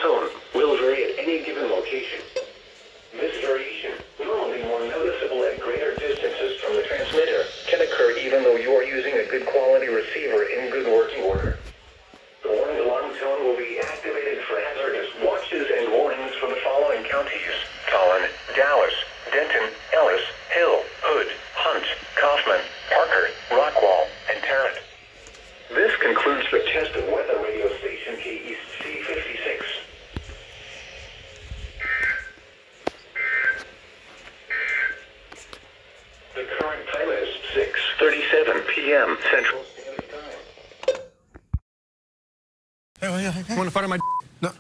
tone will vary at any given location. This variation, normally more noticeable at greater distances from the transmitter, can occur even though you are using a good quality receiver in good working order. The warning alarm tone will be activated for hazardous watches and warnings for the following counties: Tolland, Dallas, Denton, Ellis, Hill, Hood, Hunt, Kaufman, Parker, Rockwall, and Tarrant. This concludes the test of weather radio station KEC 56. The current time is 6:37 p.m. Central Standard Time. Hey, want to fart on my... No.